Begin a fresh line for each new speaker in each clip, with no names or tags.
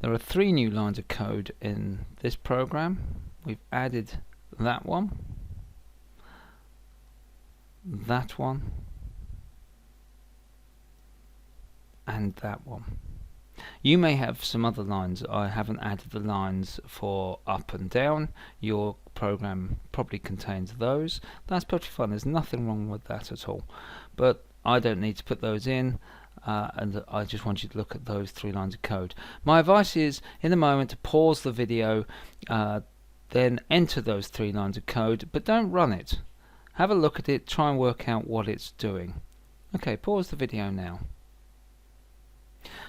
There are 3 new lines of code in this program. We've added that one, that one, and that one. You may have some other lines. I haven't added the lines for up and down. Your program probably contains those. That's perfectly fine. There's nothing wrong with that at all. But I don't need to put those in, and I just want you to look at those 3 lines of code. My advice is, in a moment, to pause the video, then enter those 3 lines of code, but don't run it. Have a look at it, try and work out what it's doing. Okay, pause the video now.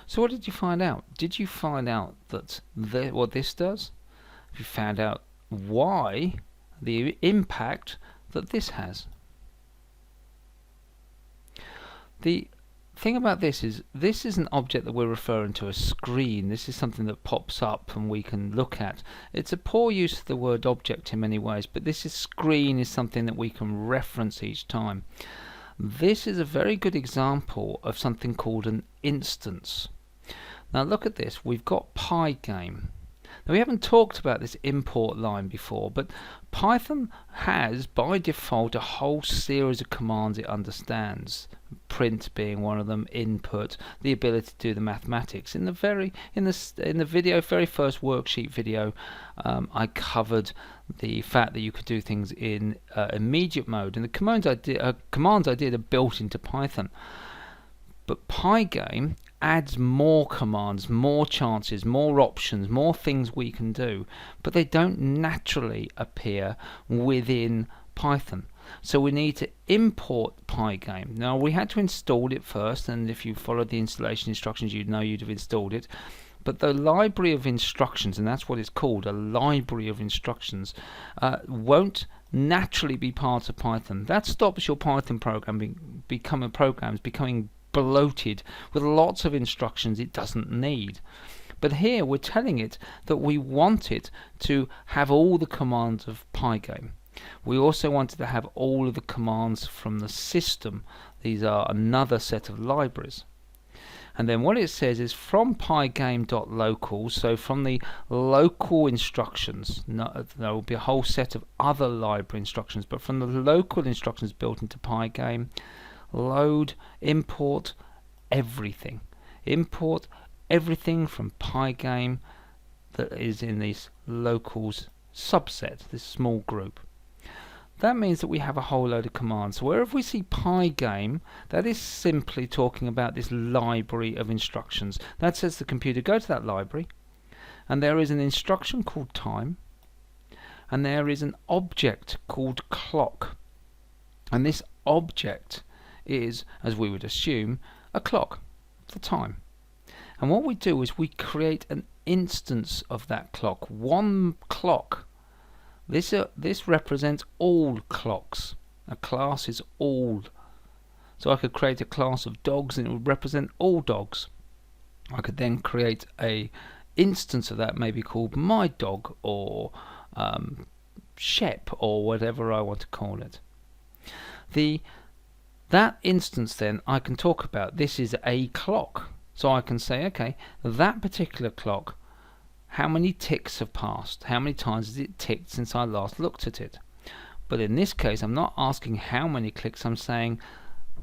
So what did you find out? Did you find out that what this does? Have you found out why, the impact that this has? The thing about this is an object that we're referring to as screen. This is something that pops up and we can look at. It's a poor use of the word object in many ways, but this is screen is something that we can reference each time. This is a very good example of something called an instance. Now look at this. We've got Pygame. Now we haven't talked about this import line before, but Python has by default a whole series of commands it understands. Print being one of them, input, the ability to do the mathematics. In the very first worksheet video, I covered the fact that you could do things in immediate mode, and the commands I did are built into Python. But Pygame adds more commands, more chances, more options, more things we can do, but they don't naturally appear within Python. So we need to import Pygame. Now we had to install it first, and if you followed the installation instructions you'd know you'd have installed it. But the library of instructions, and that's what it's called, a library of instructions, won't naturally be part of Python. That stops your Python program becoming bloated with lots of instructions it doesn't need. But here we're telling it that we want it to have all the commands of Pygame. We also wanted to have all of the commands from the system. These are another set of libraries. And then what it says is from pygame.local, so from the local instructions, there will be a whole set of other library instructions, but from the local instructions built into Pygame, load, import everything. Import everything from Pygame that is in this locals subset, this small group. That means that we have a whole load of commands. So wherever we see Pygame, that is simply talking about this library of instructions. That says to the computer, go to that library, and there is an instruction called time, and there is an object called clock. And this object is, as we would assume, a clock, the time. And what we do is we create an instance of that clock, one clock. This represents all clocks. A class is all. So I could create a class of dogs and it would represent all dogs. I could then create a instance of that, maybe called my dog or Shep or whatever I want to call it. That instance then I can talk about. This is a clock. So I can say, okay, that particular clock, how many ticks have passed? How many times has it ticked since I last looked at it? But in this case, I'm not asking how many clicks, I'm saying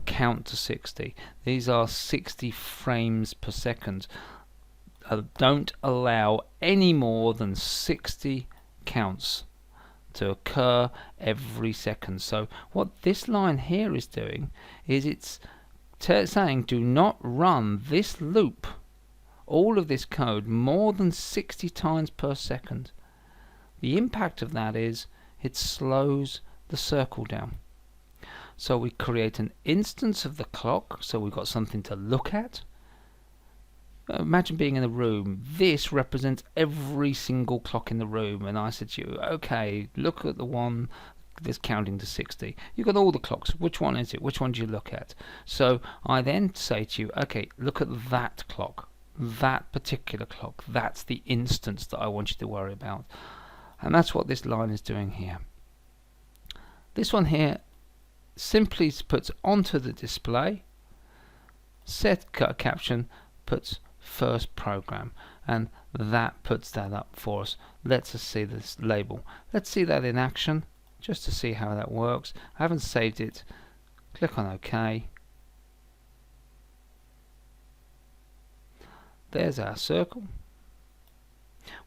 count to 60. These are 60 frames per second. Don't allow any more than 60 counts to occur every second. So what this line here is doing is it's saying do not run this loop, all of this code, more than 60 times per second. The impact of that is it slows the circle down. So we create an instance of the clock, so we've got something to look at. Imagine being in a room. This represents every single clock in the room, and I said to you, okay, look at the one that's counting to 60. You've got all the clocks. Which one is it? Which one do you look at? So I then say to you, okay, look at that clock. That particular clock, that's the instance that I want you to worry about. And that's what this line is doing here. This one here simply puts onto the display, set caption, puts first program, and that puts that up for us. Let's just see this label. Let's see that in action just to see how that works. I haven't saved it. Click on OK. There's our circle.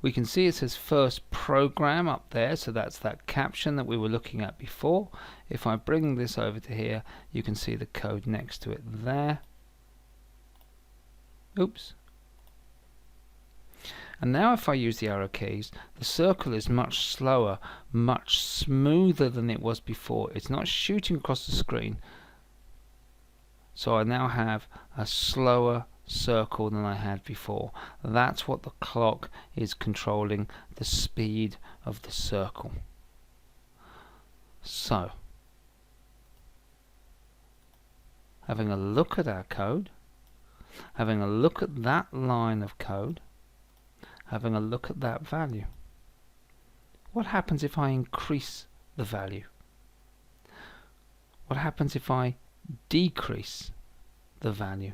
We can see it says first program up there, so that's that caption that we were looking at before. If I bring this over to here, you can see the code next to it there. Oops. And now if I use the arrow keys, the circle is much slower, much smoother than it was before. It's not shooting across the screen. So I now have a slower circle than I had before. That's what the clock is controlling, the speed of the circle. So, having a look at our code, having a look at that line of code, having a look at that value. What happens if I increase the value? What happens if I decrease the value?